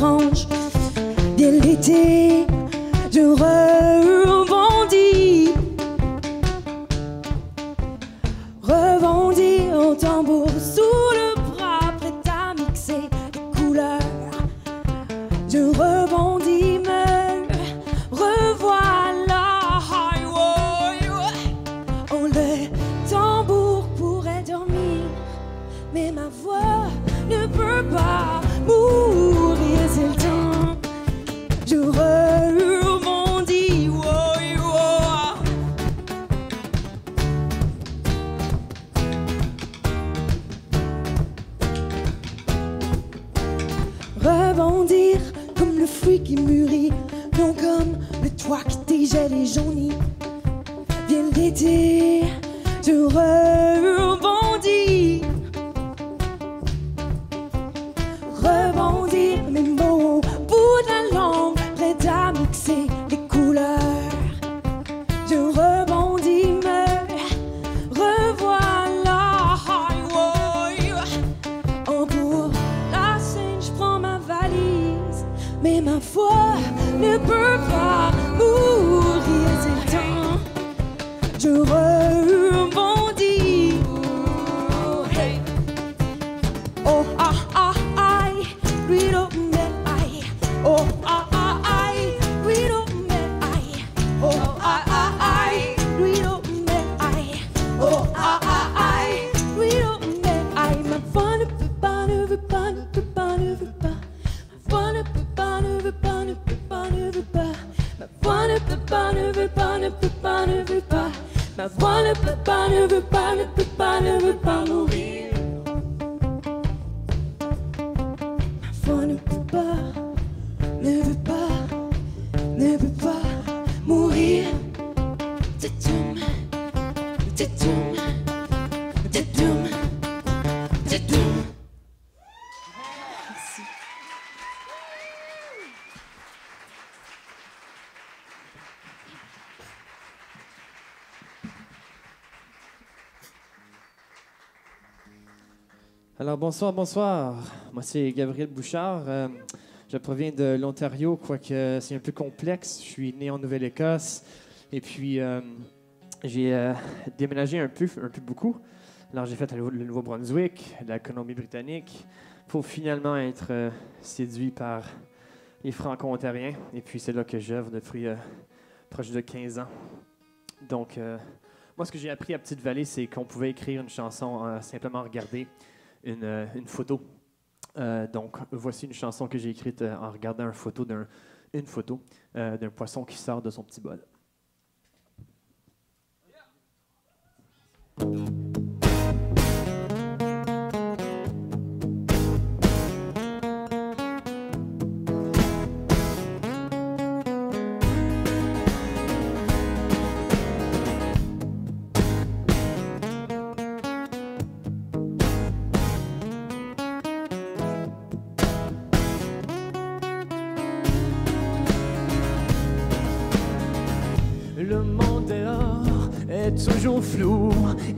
dérange. Dès l'été, je rebondis. Rebondis au tambour sous le bras, prêt à mixer les couleurs. Je rebondis, me revoilà. Oh, le tambour pourrait dormir, mais ma voix ne peut pas mourir. C'est le temps. Je rebondis. Rebondir comme le fruit qui mûrit, non comme le toit qui dégèle et jaunit. Vient l'été, je rebondis. Rebondir mes mots au bout de la langue, prêt à mixer les couleurs. Je rebondis, me revoilà. En pour la scène, je prends ma valise, mais ma voix ne peut pas mourir. C'est le temps. Je rebondis. Oh ah ah aïe, lui don't met aïe. Oh ah ah aïe, lui don't met aïe. Oh ah ah aïe, lui don't met aïe. Oh ah ah aïe, lui don't met aïe. Ma voix ne peut pas, ne veut pas, ne peut pas, ne veut pas. Ma voix ne peut pas, ne veut pas, ne peut pas, ne veut pas. Ma voix ne peut pas, ne veut pas, ne peut pas, ne veut pas. Ma voix ne peut pas, ne veut pas, ne peut pas, ne veut pas mourir. Ma voix ne peut pas, ne veut pas, ne peut pas mourir. Tétoum, tétoum, tétoum, tétoum. Merci. Alors bonsoir, bonsoir. Moi c'est Gabriel Bouchard. Je proviens de l'Ontario, quoique c'est un peu complexe. Je suis né en Nouvelle-Écosse et puis j'ai déménagé un peu beaucoup. Alors j'ai fait le Nouveau-Brunswick, la Colombie-Britannique, pour finalement être séduit par les Franco-Ontariens. Et puis c'est là que j'œuvre depuis proche de 15 ans. Donc moi ce que j'ai appris à Petite-Vallée, c'est qu'on pouvait écrire une chanson simplement regarder une photo. Donc, voici une chanson que j'ai écrite en regardant une photo d'un poisson qui sort de son petit bol. Le monde dehors est toujours flou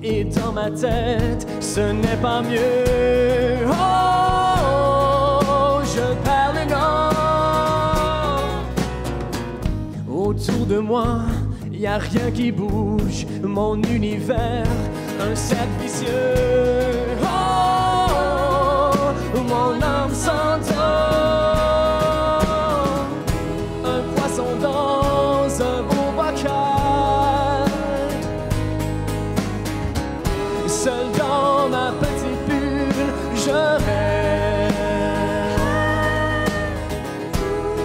et dans ma tête, ce n'est pas mieux. Oh, je perds le nord. Autour de moi, y a rien qui bouge. Mon univers, un cercle vicieux. Oh, mon âme s'endort. Un poisson dans un beau bocal. Seul dans ma petite bulle, je rêve.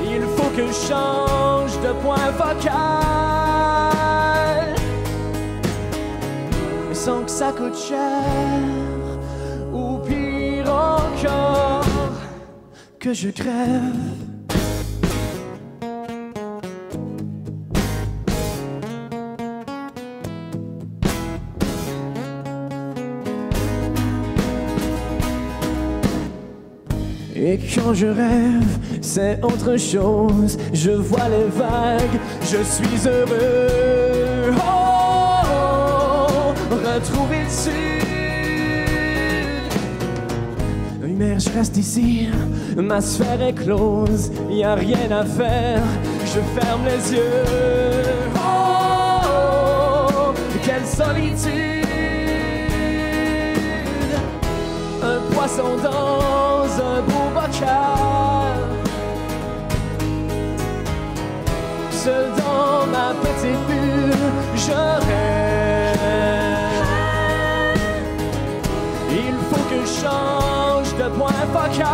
Il faut que je change de point focal, sans que ça coûte cher, ou pire encore, que je crève. Et quand je rêve, c'est autre chose. Je vois les vagues, je suis heureux. Oh, retrouver le sud. préfères, je reste ici. Ma sphère est close, y a rien à faire. Je ferme les yeux. Oh, quelle solitude. Un poisson dans un beau bocal. Seul dans ma petite bulle, je rêve. Il faut que je change de point focal.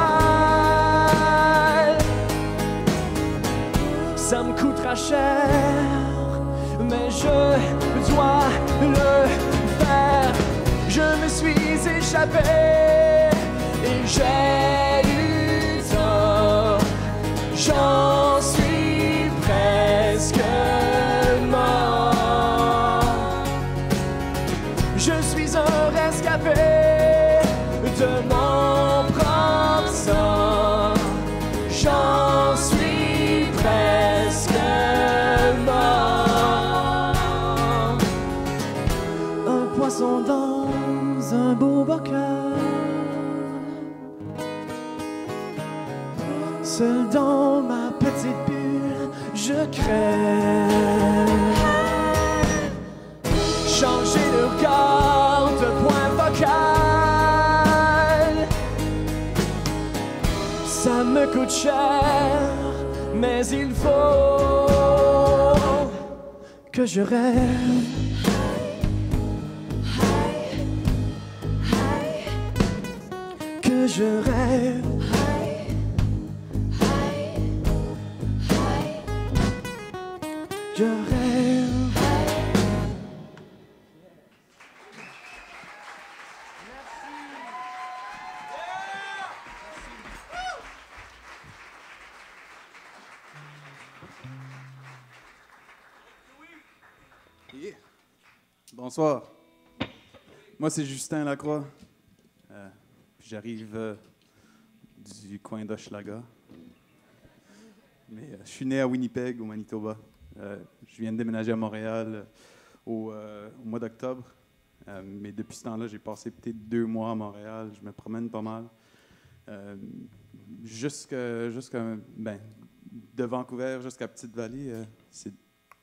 Ça me coûtera cher, mais je dois le faire. Je me suis échappé et j'ai eu tort. J'en suis presque mort. Je suis un rescapé de mon propre sang. J'en suis presque mort. Un poisson dans un beau bocal. Seul dans ma petite bulle, je crève. Changer de regard, de point focal. Ça me coûte cher, mais il faut que je rêve. Que je rêve. Je rêve. Yeah. Bonsoir. Moi, c'est Justin Lacroix. J'arrive du coin d'Hochelaga. Mais je suis né à Winnipeg, au Manitoba. Je viens de déménager à Montréal au mois d'octobre. Mais depuis ce temps-là, j'ai passé peut-être 2 mois à Montréal. Je me promène pas mal. De Vancouver jusqu'à Petite-Vallée, c'est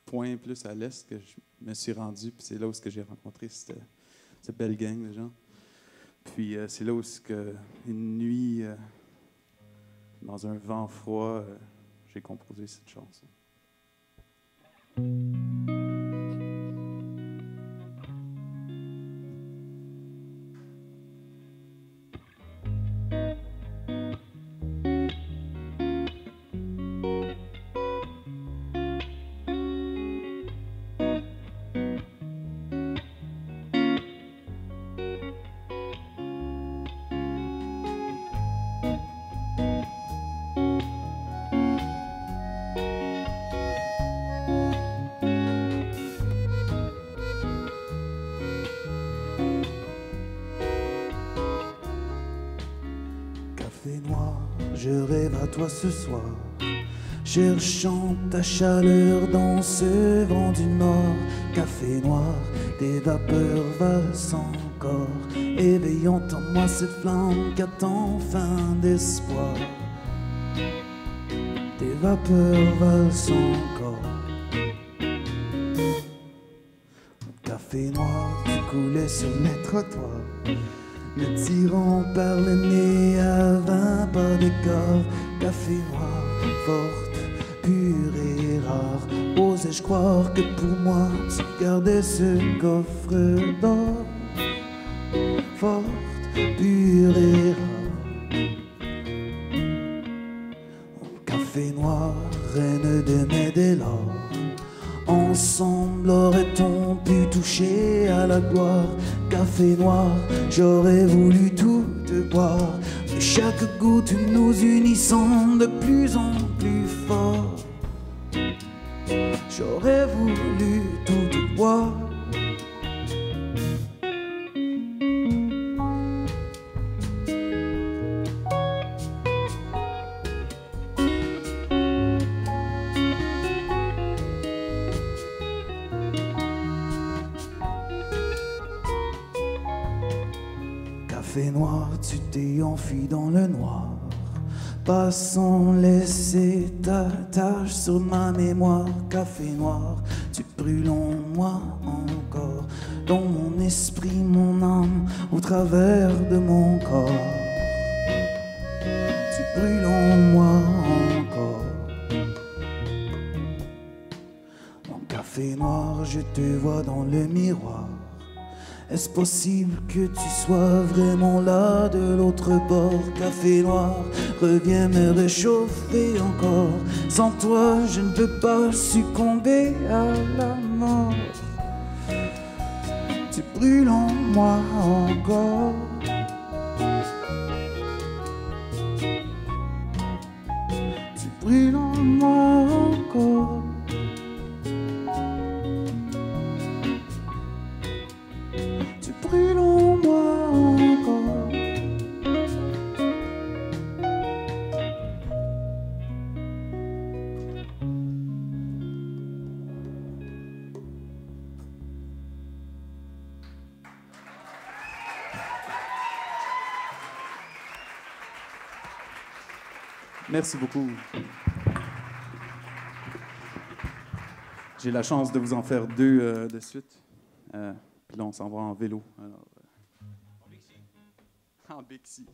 point plus à l'est que je me suis rendu. Puis c'est là où j'ai rencontré cette belle gang de gens. Puis c'est là où une nuit, dans un vent froid, j'ai composé cette chanson. Je rêve à toi ce soir, cherchant ta chaleur dans ce vent du nord. Café noir, tes vapeurs valsent encore, éveillant en moi cette flamme qu'attend fin d'espoir. Tes vapeurs valsent encore. Café noir, tu coulais sur les trottoirs, me tirant par le nez à 20 pas d'écart. Café noir, forte, pure et rare. Osais-je croire que pour moi tu gardais ce coffre d'or? Forte, pure et rare. Café noir, reine de mes délors. Ensemble aurait-on pu toucher à la gloire? Café noir, j'aurais voulu tout te boire, mais chaque goutte nous unissant de plus en plus fort. J'aurais voulu tout te boire. Café noir, tu t'es enfui dans le noir. Pas sans laisser ta tache sur ma mémoire. Café noir, tu brûles en moi encore. Dans mon esprit, mon âme, au travers de mon corps. Tu brûles en moi encore. Mon café noir, je te vois dans le miroir. Est-ce possible que tu sois vraiment là de l'autre bord? Café noir, reviens me réchauffer encore. Sans toi, je ne peux pas succomber à la mort. Tu brûles en moi encore. Tu brûles en moi encore. Tu brûles en moi encore. Merci beaucoup. J'ai la chance de vous en faire deux de suite. Puis là, on s'en va en vélo. Alors, en Bixi. En Bixi.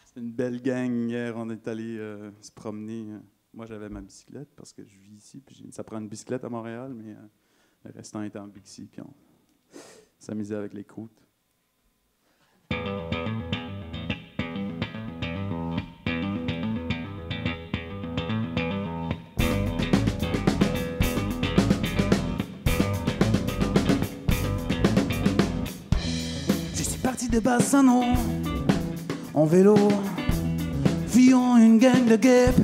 C'est une belle gang. Hier, on est allé se promener. Moi, j'avais ma bicyclette parce que je vis ici. Puis ça prend une bicyclette à Montréal, mais le restant était en Bixi. Puis on s'amusait avec les croûtes. De Bassano, en vélo, fuyant une gang de guêpes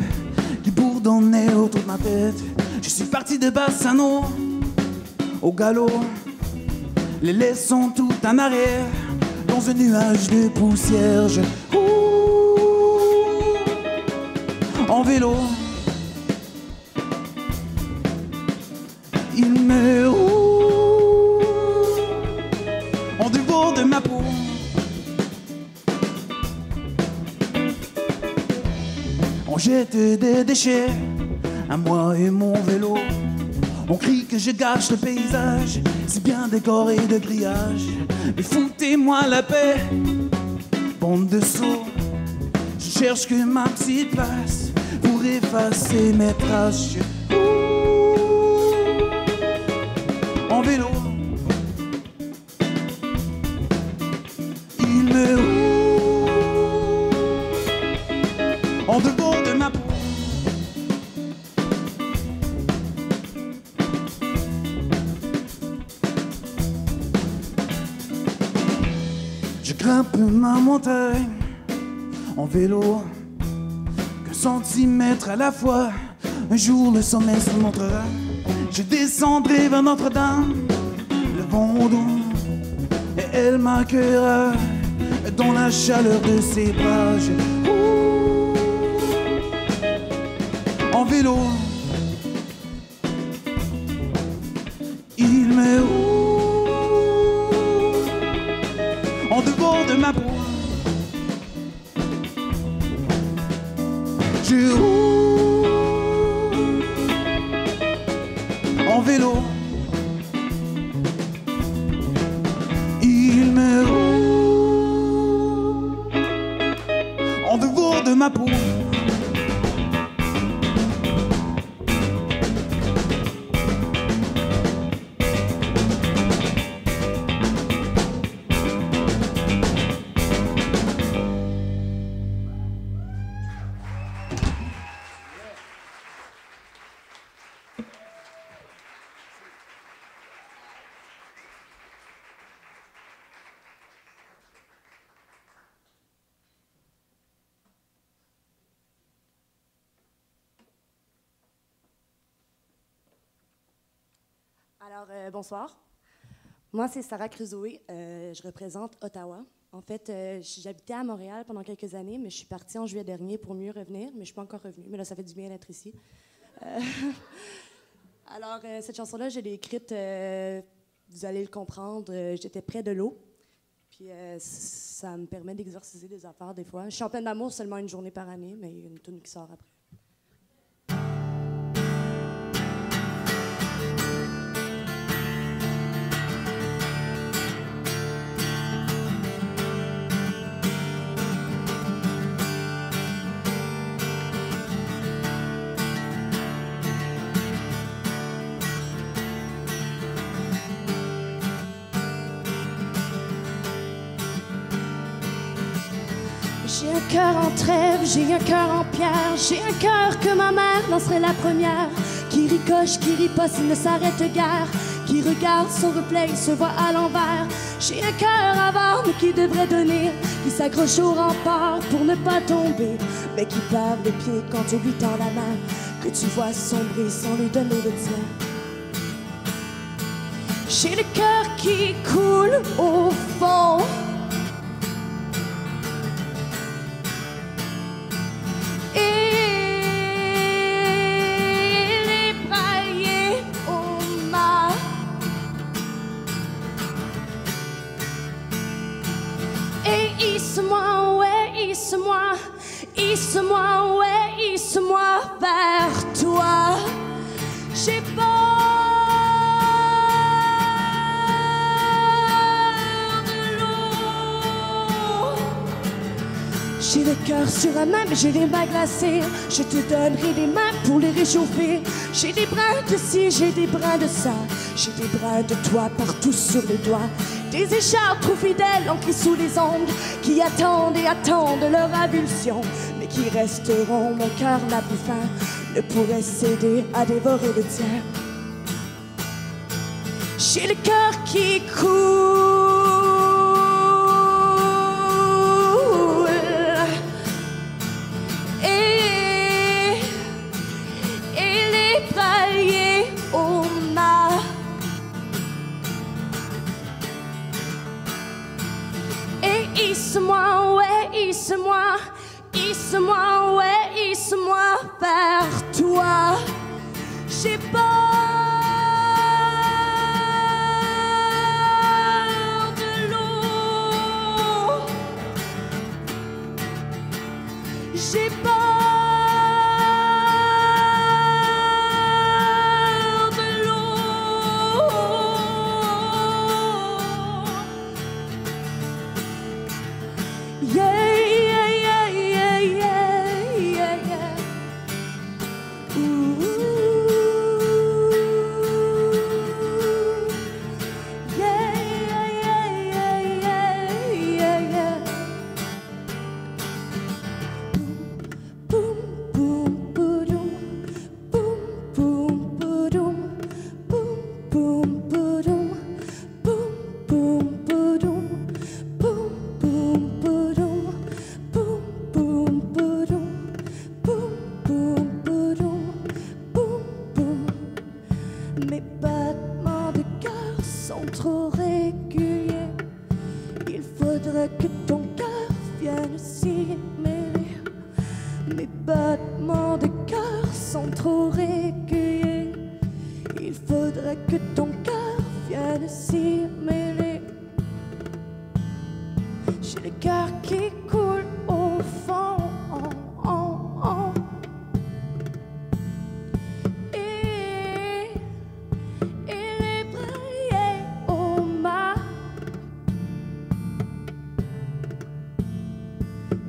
qui bourdonnaient autour de ma tête. Je suis parti de Bassano, au galop, les laissant tout en arrière, dans un nuage de poussière. Je cours en vélo, il me roule en dehors de ma peau. On jette des déchets à moi et mon vélo. On crie que je gâche le paysage, si bien décoré de grillage. Mais foutez-moi la paix, bande de sots. Je cherche que ma petite place pour effacer mes traces. Je cours en vélo. Il me roule en dehors de ma peau. Je grimpe ma montagne en vélo, qu'un centimètre à la fois. Un jour le sommet se montrera. Je descendrai vers Notre-Dame, le vent doux, et elle m'accueillera dans la chaleur de ses bras. Je cours en vélo. Il me roule en dehors de ma peau. Je roule en vélo. Il me roule en dehors de ma peau. Alors, bonsoir. Moi, c'est Sarah Crusoe. Je représente Ottawa. En fait, j'habitais à Montréal pendant quelques années, mais je suis partie en juillet dernier pour mieux revenir, mais je ne suis pas encore revenue. Mais là, ça fait du bien d'être ici. Alors, cette chanson-là, je l'ai écrite, vous allez le comprendre, j'étais près de l'eau. Puis ça me permet d'exorciser des affaires des fois. Je suis en peine d'amour seulement une journée par année, mais il y a une tune qui sort après. J'ai un cœur en trêve, j'ai un cœur en pierre, j'ai un cœur que ma mère lancerait la première, qui ricoche, qui riposte, il ne s'arrête guère, qui regarde son reflet, il se voit à l'envers. J'ai un cœur avare, mais qui devrait donner, qui s'accroche au rempart pour ne pas tomber, mais qui perd les pieds quand tu lui tends la main, que tu vois sombrer sans lui donner le tien. J'ai le cœur qui coule au fond. Hisse-moi, ouais, hisse-moi, hisse-moi, ouais, hisse-moi vers toi. J'ai peur de l'eau. J'ai le cœur sur la main, mais j'ai les mains glacées. Je te donnerai les mains pour les réchauffer. J'ai des brins de ci, j'ai des brins de ça. J'ai des brins de toi partout sur les doigts. Des écharpes trop fidèles ancrées sous les ongles, qui attendent et attendent leur avulsion, mais qui resteront. Mon cœur n'a plus faim, ne pourrait céder à dévorer le tien. J'ai le cœur qui coule et les bras liés aux mains. Hisse-moi, ouais, hisse-moi, hisse-moi, ouais, hisse-moi vers toi. J'ai peur de l'eau. J'ai peur de l'eau. Yeah, yeah, yeah, yeah, yeah, yeah, yeah. Ooh. Yeah, yeah, yeah, yeah, yeah, yeah. Boom, boom, boom, boom, boom, boom, boom, boom, boom, boom, boom, boom. Boom, boom, boom, boom, boom, boom, boom, boom, boom, boom. Mes battements de cœur sont trop réguliers. Il faudrait que ton cœur vienne s'y mêler. Mes battements de cœur sont trop réguliers. Il faudrait que ton cœur vienne s'y mêler. J'ai le cœur qui coule au fond. Et les bras liés aux mains.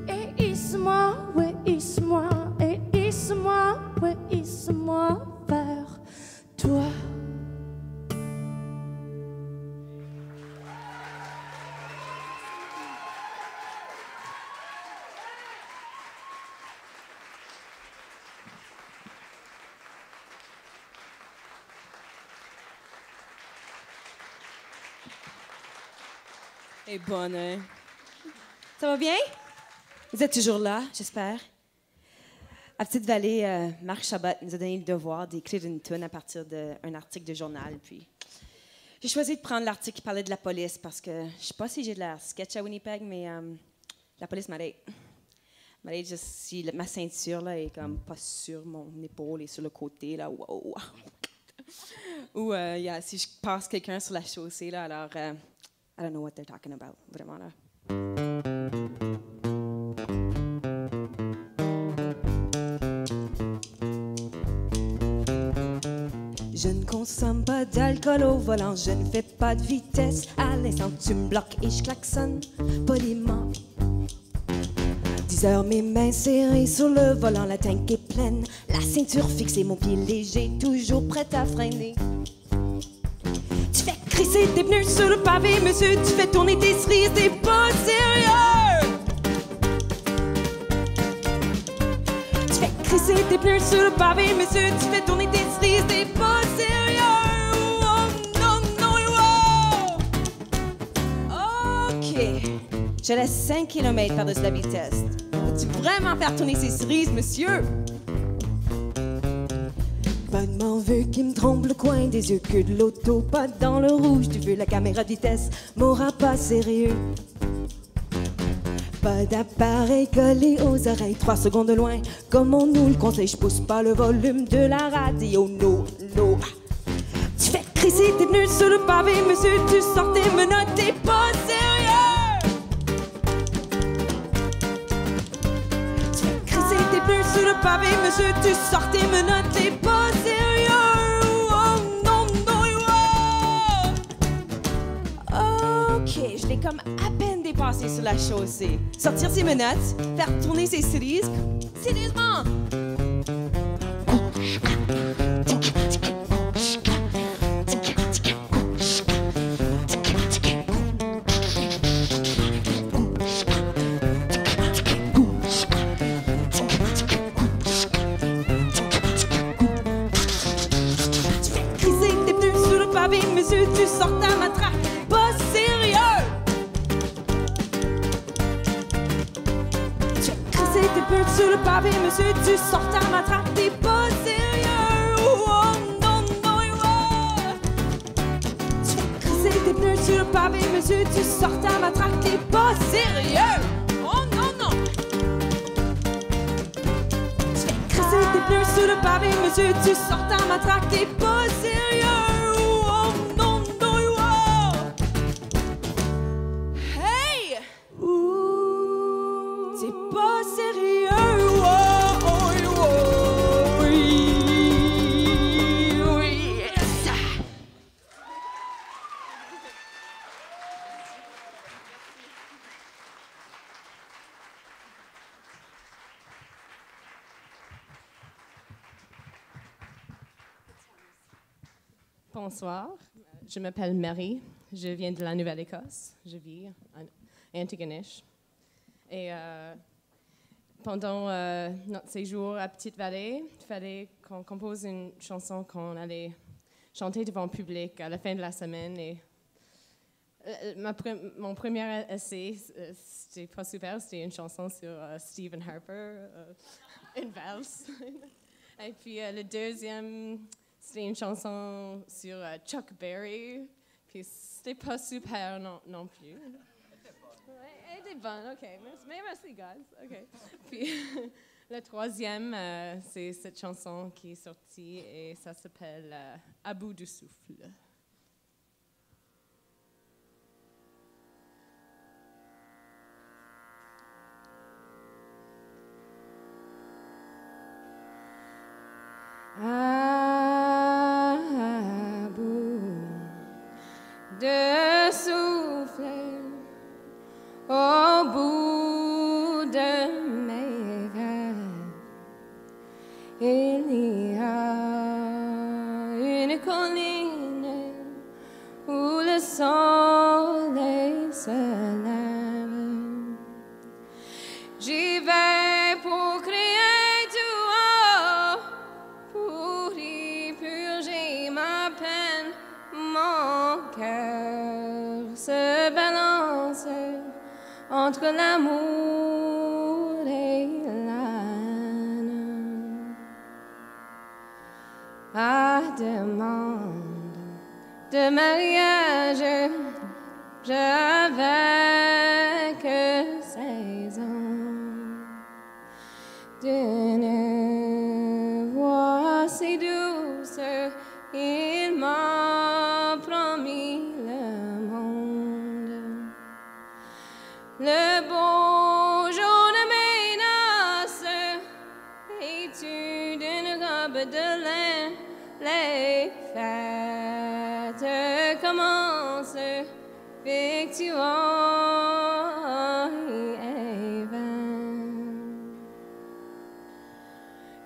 Et hisse-moi, ouais, hisse-moi. Et hisse-moi, ouais, hisse-moi vers toi. Et bonne, hein? Ça va bien? Vous êtes toujours là, j'espère. À Petite-Vallée, Marc Chabot nous a donné le devoir d'écrire une tune à partir d'un article de journal. Puis j'ai choisi de prendre l'article qui parlait de la police parce que je sais pas si j'ai de l'air sketch à Winnipeg, mais la police m'arrête. M'arrête juste si ma ceinture là, est comme pas sur mon épaule et sur le côté. Là, wow. Ou si je passe quelqu'un sur la chaussée, là, alors I don't know what they're talking about, vraiment là. Je ne consomme pas d'alcool au volant, je ne fais pas de vitesse. À l'instant, tu me bloques et je klaxonne poliment. 10 heures, mes mains serrées sur le volant, la tank est pleine, la ceinture fixée, mon pied léger, toujours prête à freiner. Tu fais crisser tes pneus sur le pavé, monsieur, tu fais tourner tes cerises, t'es pas sérieux! Tu fais crisser tes pneus sur le pavé, monsieur, tu fais tourner tes cerises, t'es pas sérieux! Oh non, non, oh! OK. Je laisse 5 km par-dessus la vitesse. Peux-tu vraiment faire tourner ces cerises, monsieur? Pas de m'en veux qui me trompe le coin des yeux, que de l'auto, pas dans le rouge, tu veux la caméra de vitesse, m'aura pas sérieux. Pas d'appareil collé aux oreilles, 3 secondes de loin, comme on nous le conseille, je pousse pas le volume de la radio, no, no. Tu fais crisser tes pneus sur le pavé, monsieur, tu sors tes menottes, t'es pas sérieux! Tu fais crisser tes pneus sur le pavé, monsieur, tu sors tes menottes, t'es pas sérieux! Oh non, non, oh! OK, je l'ai comme à peine dépassé sur la chaussée. Sortir ses menottes, faire tourner ses cerises, sérieusement! Monsieur, tu sors ta matraque, pas sérieux! Tu fais crisser tes pneus sur le pavé, monsieur, tu sors ta matraque, t'es pas sérieux! Oh non, non, oh! Tu fais crisser tes pneus sur le pavé, monsieur, tu sors ta matraque, t'es pas sérieux! Oh non, non! Tu fais crisser tes pneus sur le pavé, monsieur, tu sors ta matraque, t'es pas sérieux! Bonsoir, je m'appelle Mary, je viens de la Nouvelle-Écosse, je vis à Antigonish. Et pendant notre séjour à Petite-Vallée, il fallait qu'on compose une chanson qu'on allait chanter devant le public à la fin de la semaine. Et mon premier essai, c'était pas super, c'était une chanson sur Stephen Harper, une valse. Et puis le deuxième, c'était une chanson sur Chuck Berry, puis c'était pas super non plus. Ouais, elle était bonne, OK. Mais merci, guys. OK. Puis le troisième, c'est cette chanson qui est sortie et ça s'appelle À bout du souffle. À bout de souffle, au bout de mes rêves, il y a une colline où le soleil se lève. J'y vais pour crier du haut, pour y purger ma peine. Mon cœur se balance entre l'amour et la haine. À demande de mariage, j'avais que 16 ans. D'une voix si douce, il m'a promis le monde. les fêtes commencent, effectivement, et vain.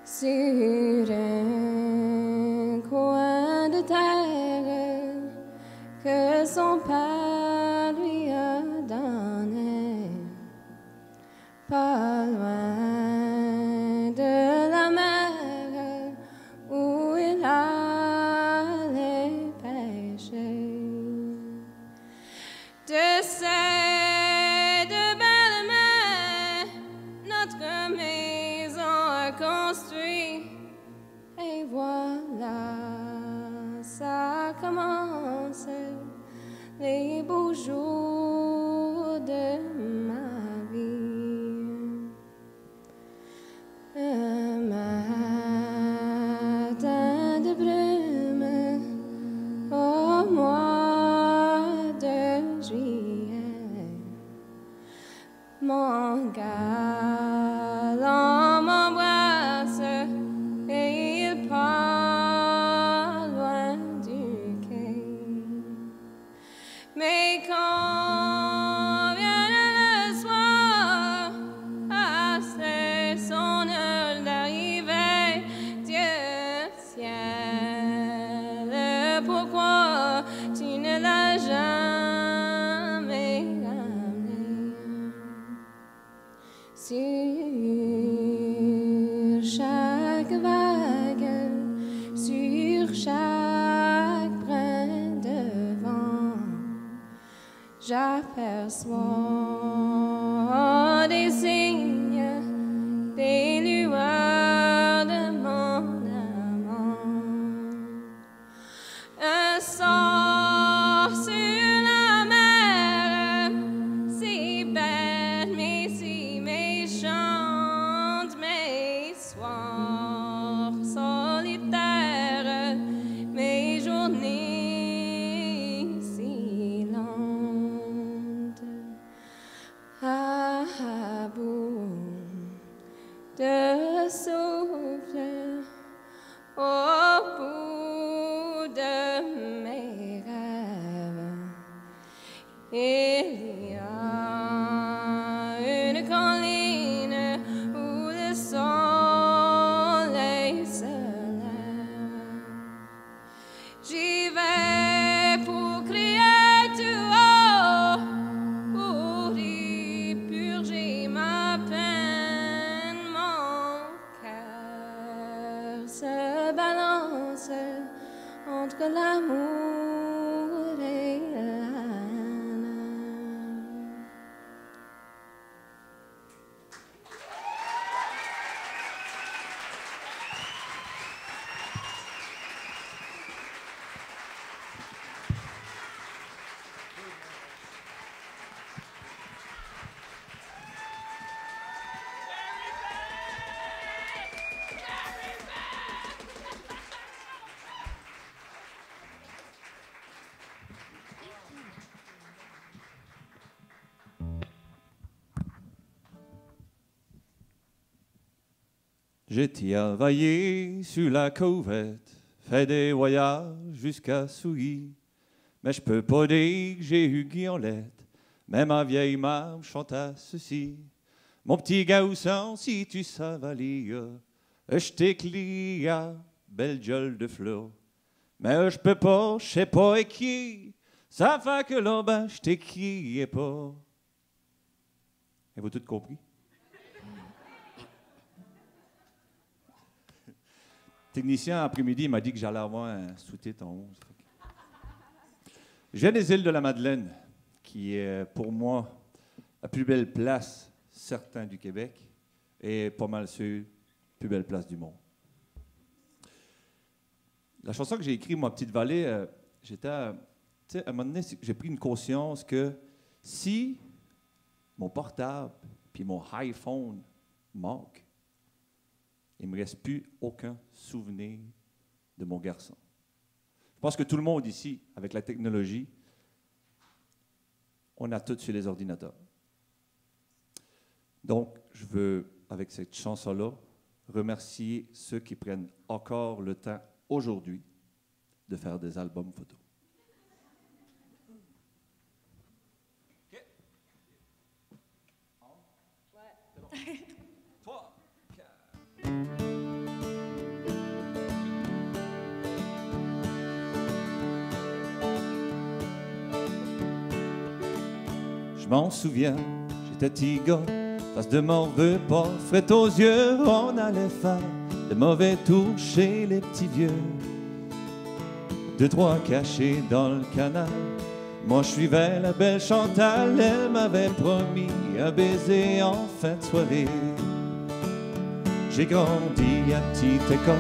Sur un coin de terre que son père lui a donné, pas loin de la mer où il allait pêcher. De ces deux belles mains, notre maison a construit, et voilà, ça commence, les beaux jours de ma vie. Un matin de brume au mois de juillet, mon galant m'embrasse et il part loin du quai. Mais quand vient le soir, ah, c'est son heure d'arrivée, Dieu ciel, pourquoi tu ne l'as jamais ramené? Sur chaque vague, sur chaque brin de vent, j'aperçois des signes, des lueurs de mon amant. Un sort sur la mer, si bête mais si méchante, mes soirs solitaires, mes journées si lentes. À bout de souffle, au bout de mes rêves, il y a une colline où le soleil se lève. J'y vais pour crier tout haut, pour y purger ma peine. Mon cœur se balance entre l'amour et la haine. J'ai travaillé sur la couvette, fait des voyages jusqu'à Souilly. Mais je peux pas dire que j'ai eu guiolette, mais ma vieille mère chante à ceci. Mon petit garçon, si tu savais lire, je t'écris à belle gueule de fleur. Mais je peux pas, je sais pas écrire, ça fait que là, ben, je t'écris pas. Avez-vous tout compris? Technicien, après-midi, il m'a dit que j'allais avoir un sous-titre en 11. Je viens des îles de la Madeleine, qui est pour moi la plus belle place, certain, du Québec, et pas mal sûr, la plus belle place du monde. La chanson que j'ai écrite, Ma petite vallée, j'étais à un moment donné, j'ai pris une conscience que si mon portable puis mon iPhone manquent, il ne me reste plus aucun souvenir de mon garçon. Je pense que tout le monde ici, avec la technologie, on a tout sur les ordinateurs. Donc, je veux, avec cette chanson-là, remercier ceux qui prennent encore le temps aujourd'hui de faire des albums photos. Je m'en souviens, j'étais petit gars, face de mon repas, frais aux yeux, on allait faire de mauvais tours chez les petits vieux. 2, 3 cachés dans le canal, moi je suivais la belle Chantal, elle m'avait promis un baiser en fin de soirée. J'ai grandi à petite école,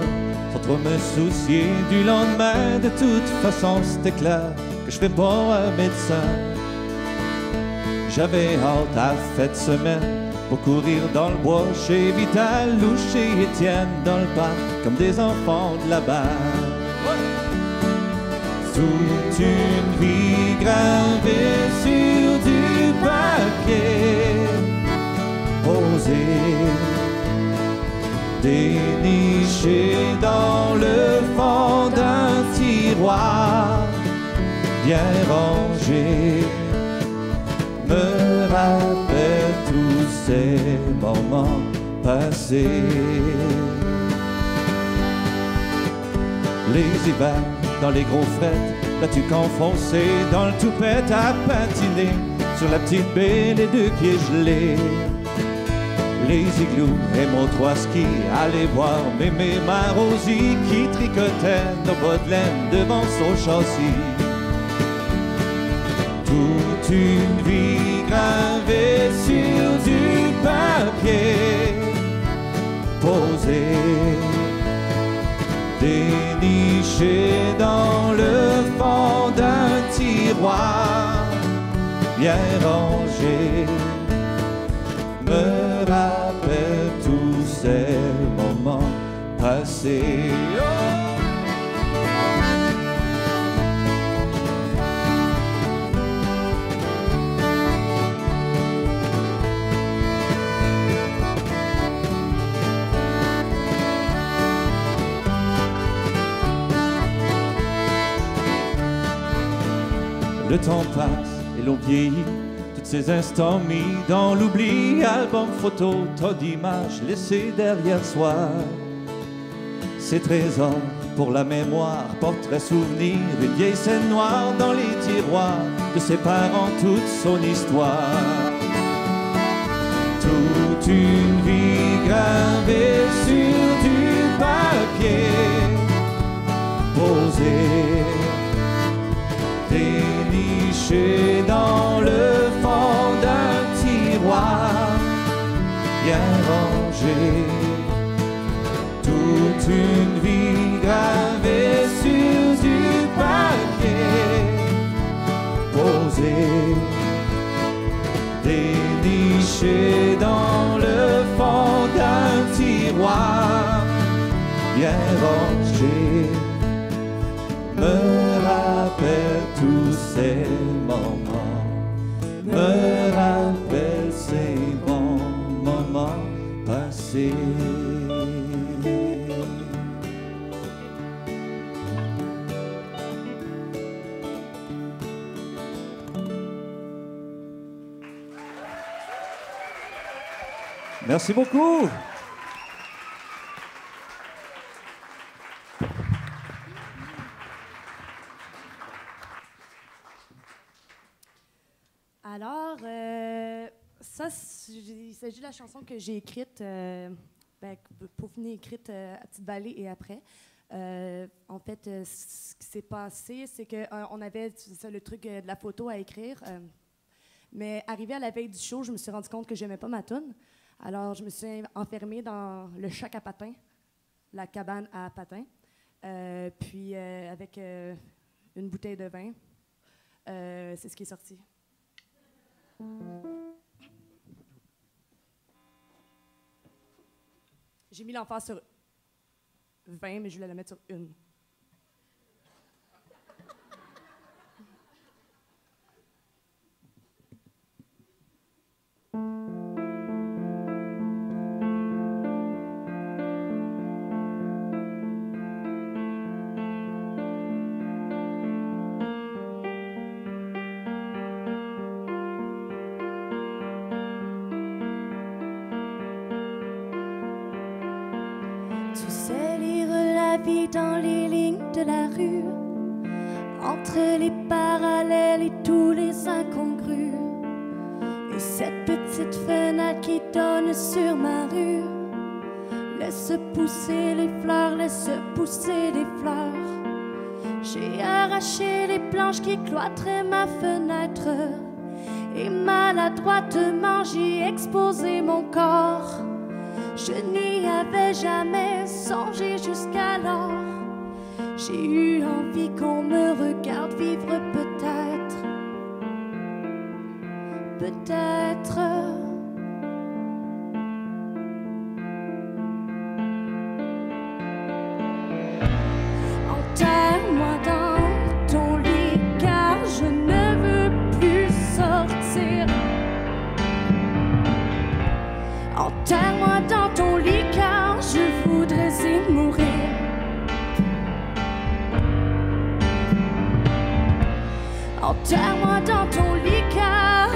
sans trop me soucier du lendemain, de toute façon c'était clair que je fais pas un médecin. J'avais hâte à fête semaine pour courir dans le bois chez Vital ou chez Étienne dans le parc comme des enfants de là-bas. Toute une vie gravée sur du papier, posée, dénichée dans le fond d'un tiroir, bien rangé. Me rappelle tous ces moments passés. Les hivers dans les gros frettes, la tuque enfoncée dans le toupette à patiner sur la petite baie, les 2 pieds gelés. Les igloos et mon 3 skis, aller voir mémé ma Rosie qui tricotait nos bas de laine devant son châssis. Toute une vie gravée sur du papier, posée, dénichée dans le fond d'un tiroir, bien rangée, me rappelle tous ces moments passés. Oh! Le temps passe et l'on vieillit, tous ces instants mis dans l'oubli, album photo, tas d'images laissées derrière soi. Ces trésors pour la mémoire, portraits, souvenirs, une vieille scène noire dans les tiroirs de ses parents, toute son histoire. Toute une vie gravée sur du papier, posée, dénichée dans le fond d'un tiroir, bien rangée. Toute une vie gravée sur du papier, posée, dénichée dans le fond d'un tiroir, bien rangée. Me rappelle tous ces moments, me rappelle ces bons moments passés. Merci beaucoup. Alors, ça, il s'agit de la chanson que j'ai écrite, pour finir écrite à Petite-Vallée et après. En fait, ce qui s'est passé, c'est qu'on avait le truc de la photo à écrire. Mais arrivé à la veille du show, je me suis rendu compte que j'aimais pas ma toune. Alors, je me suis enfermée dans le chac à patins, la cabane à patins, puis avec une bouteille de vin. C'est ce qui est sorti. J'ai mis l'emphase sur 20, mais je voulais la mettre sur 1. vie dans les lignes de la rue, entre les parallèles et tous les incongrus. Et cette petite fenêtre qui donne sur ma rue, laisse pousser les fleurs, laisse pousser les fleurs. J'ai arraché les planches qui cloîtraient ma fenêtre, et maladroitement j'y ai exposé mon corps. Je n'y avais jamais songé jusqu'alors. J'ai eu envie qu'on me regarde vivre peut-être, peut-être. Enterre-moi dans ton lit car je ne veux plus sortir. Enterre-moi dans ton lit car je voudrais y mourir. Enterre-moi dans ton lit car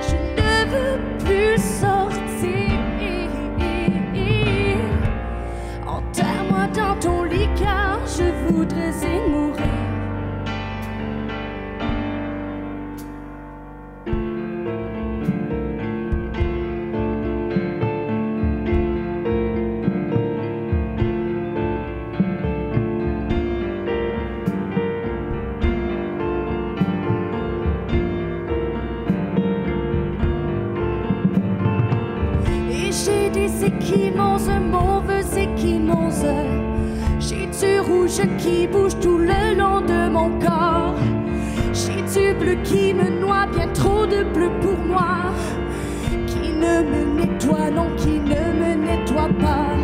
je ne veux plus sortir. Enterre-moi dans ton lit car je voudrais y mourir. Échymoses, mauvaises échymoses. J'ai du rouge qui bouge tout le long de mon corps. J'ai du bleu qui me noie, bien trop de bleu pour moi. Qui ne me nettoie, non, qui ne me nettoie pas.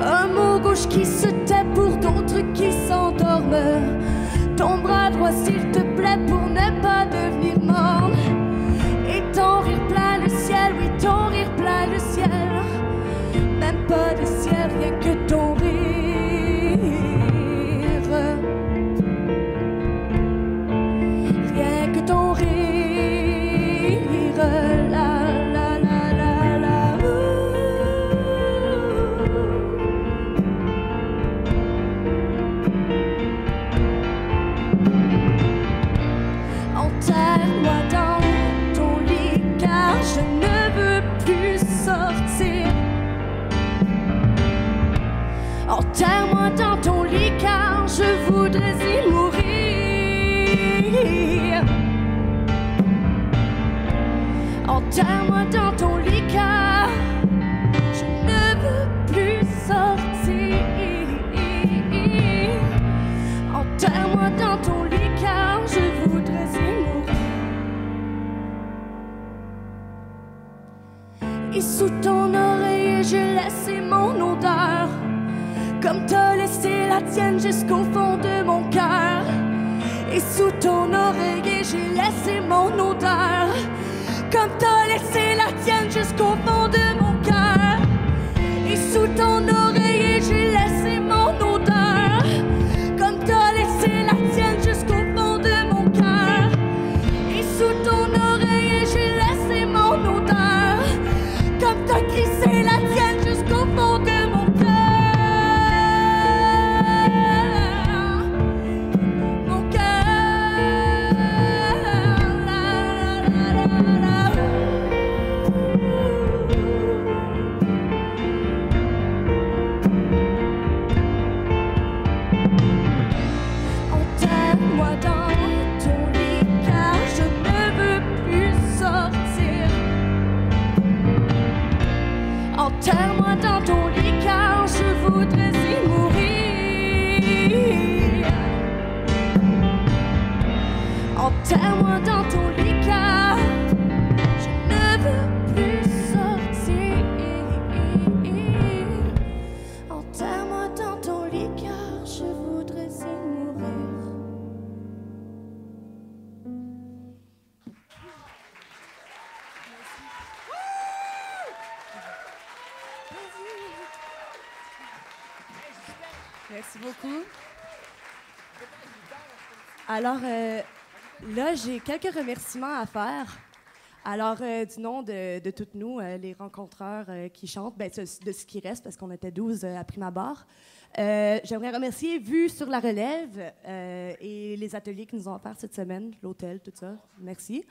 Un mot gauche qui se tait pour d'autres qui s'endorment. Ton bras droit s'il te plaît pour ne pas devenir morne. Et ton rire plein le ciel, oui ton rire plein le ciel. Même pas de ciel, rien que ton rire. Rien que ton rire. La la la la la. Enterre-moi dans ton lit car je ne veux plus sortir. Enterre-moi dans ton lit car je voudrais y mourir. Enterre-moi dans ton lit car je ne veux plus sortir. Enterre-moi dans ton lit car je voudrais y mourir. Et sous ton oreiller j'ai laissé mon odeur, comme t'as laissé la tienne jusqu'au fond de mon cœur. Et sous ton oreiller j'ai laissé mon odeur, comme t'as laissé la tienne jusqu'au fond de mon cœur. Et sous ton oreiller j'ai laissé mon odeur, comme t'as laissé la tienne jusqu'au fond de mon cœur. Et sous ton oreiller j'ai laissé mon odeur, comme t'as glissé la tienne jusqu'au fond de mon cœur. Enterre-moi dans ton lit car je voudrais y mourir. Enterre-moi dans ton lit car je ne veux plus sortir. Enterre-moi dans ton lit car je voudrais y mourir. Merci beaucoup. Alors, là, j'ai quelques remerciements à faire. Alors, du nom de toutes nous, les rencontreurs qui chantent, ben, de ce qui reste, parce qu'on était 12 à prime abord, j'aimerais remercier Vue sur la relève et les ateliers qui nous ont offerts cette semaine, l'hôtel, tout ça. Merci.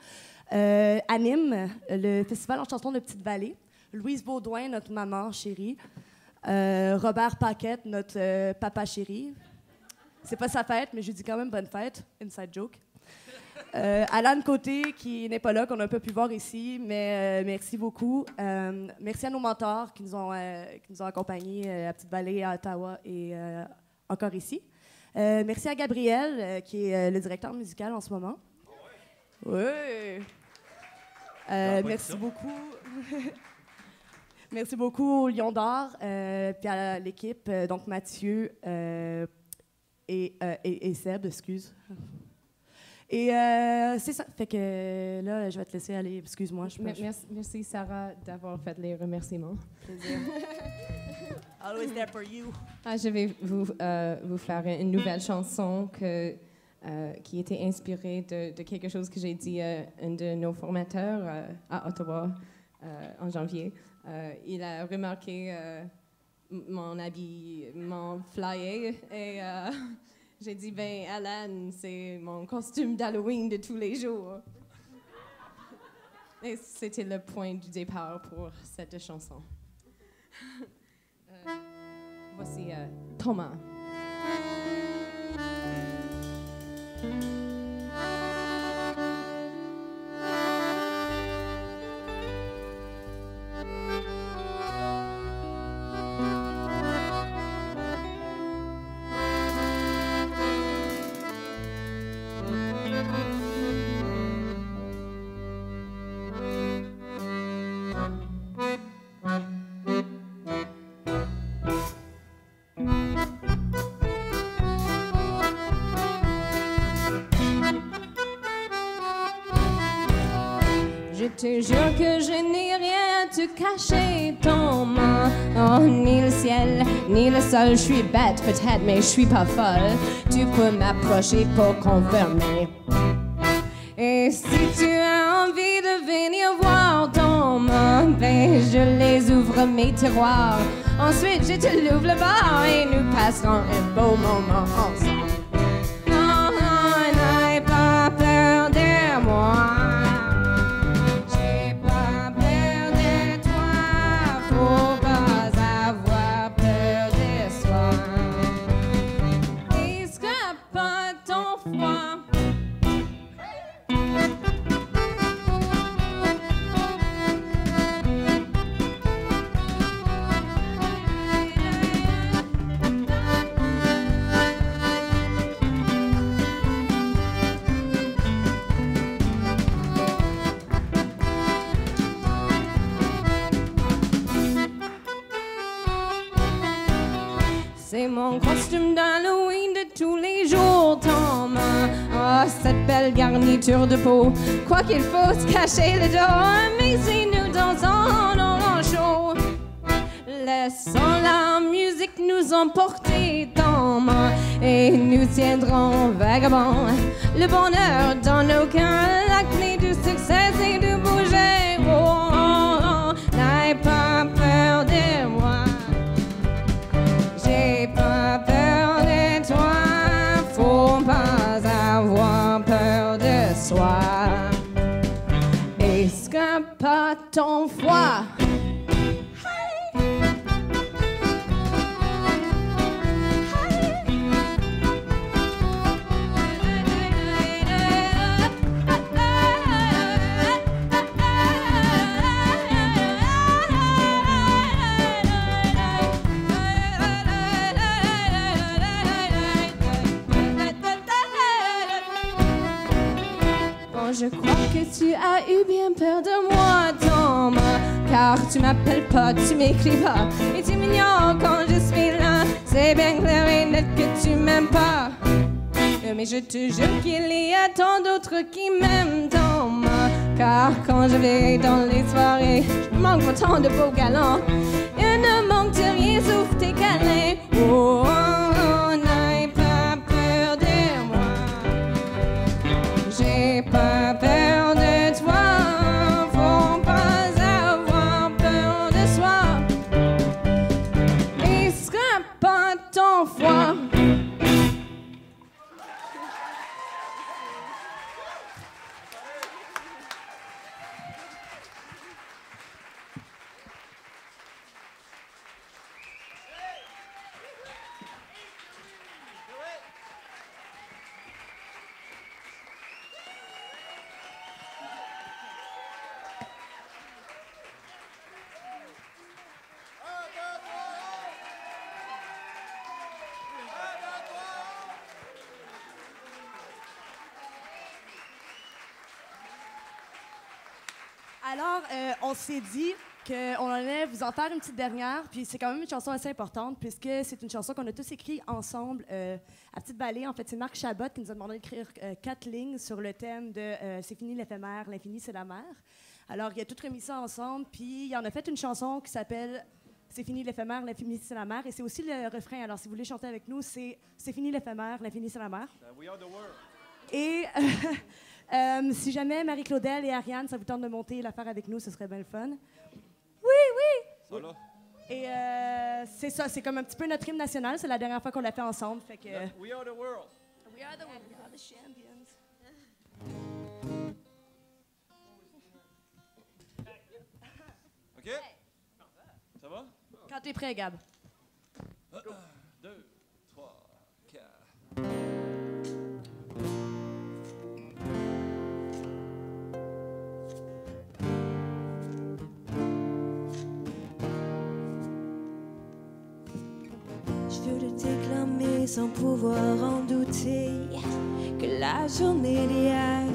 Anime, le festival en chanson de Petite-Vallée. Louise Baudouin, notre maman chérie. Robert Paquette, notre papa chéri. C'est pas sa fête, mais je lui dis quand même bonne fête. Inside joke. Alan Côté, qui n'est pas là, qu'on a un peu pu voir ici, mais merci beaucoup. Merci à nos mentors qui nous ont accompagnés à Petite-Vallée, à Ottawa et encore ici. Merci à Gabriel, qui est le directeur musical en ce moment. Oui. Merci beaucoup. Merci beaucoup au Lion d'Or, puis à l'équipe, donc Mathieu et Seb, excuse. Et c'est ça. Fait que là, je vais te laisser aller. Excuse-moi. Merci, Sarah, d'avoir fait les remerciements. Plaisir. Always there for you. Je vais vous faire une nouvelle chanson qui était inspirée de quelque chose que j'ai dit à un de nos formateurs à Ottawa en janvier. Il a remarqué mon habit, mon flyer, et j'ai dit, ben Alan, c'est mon costume d'Halloween de tous les jours. Et c'était le point du départ pour cette chanson. Voici Thomas. Je te jure que je n'ai rien à te cacher, Thomas. Oh, ni le ciel, ni le sol. Je suis bête peut-être, mais je suis pas folle. Tu peux m'approcher pour confirmer. Et si tu as envie de venir voir, Thomas, ben je les ouvre mes tiroirs. Ensuite, je te l'ouvre le bar et nous passerons un beau moment ensemble. Non, n'aie pas peur de moi. C'est mon costume d'Halloween de tous les jours, Thomas. Oh, cette belle garniture de peau. Quoi qu'il faut se cacher le dos, mais si nous dansons dans le show, laissons la musique nous emporter, Thomas, et nous tiendrons vagabonds. Le bonheur dans nos cœurs, la clé du succès, c'est de bouger. Oh, oh, oh, n'aie pas peur de moi. J'ai pas peur de toi, faut pas avoir peur de soi. Escape pas ton froid. Je crois que tu as eu bien peur de moi, Thomas, car tu m'appelles pas, tu m'écris pas, et tu m'ignores quand je suis là. C'est bien clair et net que tu m'aimes pas, mais je te jure qu'il y a tant d'autres qui m'aiment, Thomas, car quand je vais dans les soirées, je manque autant de beaux galants. Il ne manque de rien sauf tes câlins. Oh, oh, oh, n'aie pas peur de moi. J'ai pas peur de toi, Alors, on s'est dit qu'on allait vous en faire une petite dernière, puis c'est quand même une chanson assez importante, puisque c'est une chanson qu'on a tous écrite ensemble à Petite Vallée. En fait, c'est Marc Chabot qui nous a demandé d'écrire 4 lignes sur le thème de C'est fini l'éphémère, l'infini c'est la mer. Alors, il a tout remis ça ensemble, puis il en a fait une chanson qui s'appelle C'est fini l'éphémère, l'infini c'est la mer, et c'est aussi le refrain. Alors, si vous voulez chanter avec nous, c'est fini l'éphémère, l'infini c'est la mer. We are the world. Et si jamais Marie-Claudel et Ariane, ça vous tente de monter et la faire avec nous, ce serait bien le fun. Oui! Ça, là. Et c'est ça, c'est comme un petit peu notre hymne national. C'est la dernière fois qu'on l'a fait ensemble. Fait que, We are the world. we are the world, we are the champions. OK? Ça va? Quand t'es prêt, Gab. 2, 3, 4. Je veux te déclamer sans pouvoir en douter que la journée d'hier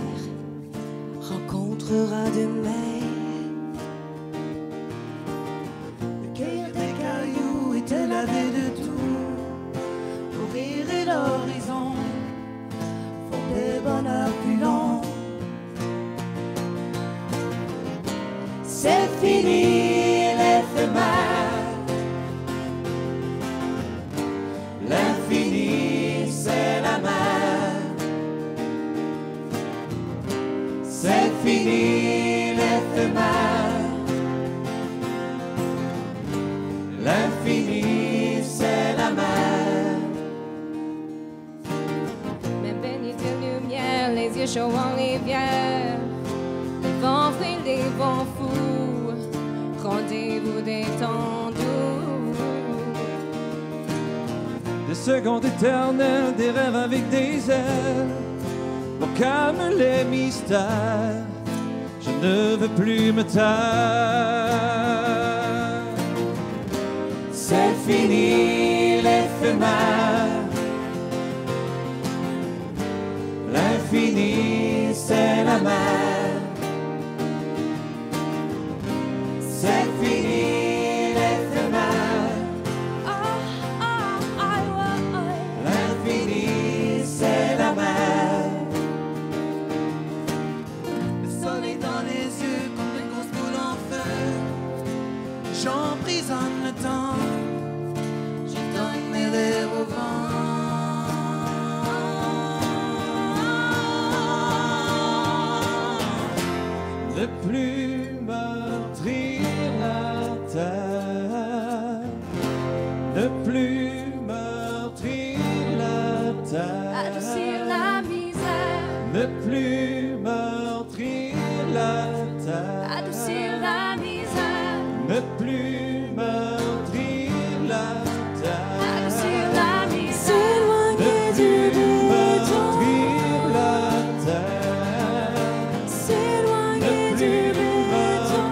rencontrera demain. Cueillir des cailloux et te laver de tout, courir et l'horizon font des bonheurs plus longs. C'est fini l'éphémère, l'infini c'est la mer. C'est fini l'éphémère, l'infini c'est la mer. Mais baignés de lumière, les yeux chauds en rivière, les vents frilles, les vents fous, rendez-vous des temps doux. Des secondes éternelles, des rêves avec des ailes. Pour calme les mystères, je ne veux plus me taire. C'est fini l'éphémère, l'infini c'est la mer. C'est fini l'éphémère, l'infini c'est la mer. Le soleil dans les yeux comme une grosse boule en feu. J'emprisonne le temps, je donne mes rêves au vent. Ne plus meurtrir la terre, ne plus meurtrir la terre, Adoucir la misère, ne plus meurtrir la terre, adoucir la misère, ne plus meurtrir la terre, adoucir la misère, s'éloigner du béton, meurtrir la terre, s'éloigner du béton,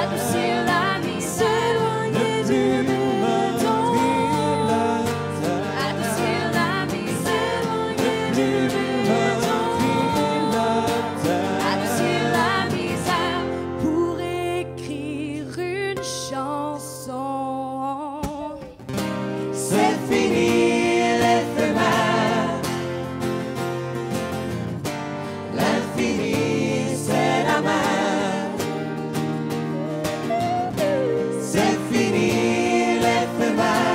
adoucir la misère, s'éloigner du béton, adoucir la misère, s'éloigner du béton, adoucir la misère, pour écrire une chanson. C'est fini l'éphémère, l'infini c'est la mer. C'est fini l'éphémère,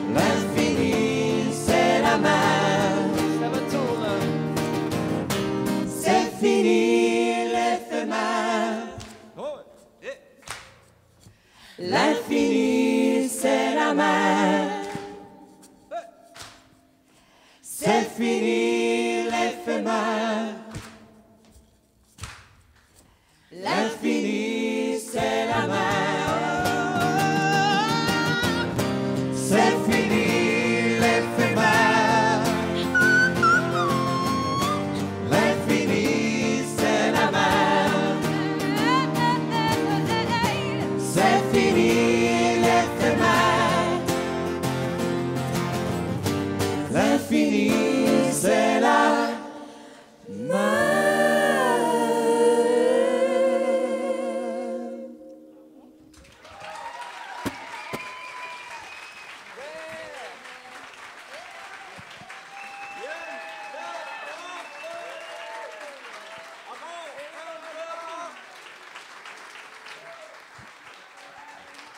l'infini c'est la mer. C'est fini l'éphémère, l'infini c'est la mer. C'est fini l'éphémère, l'infini c'est la mer. C'est fini l'éphémère, l'infini c'est la mer. C'est fini l'éphémère, l'infini c'est la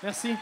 Merci.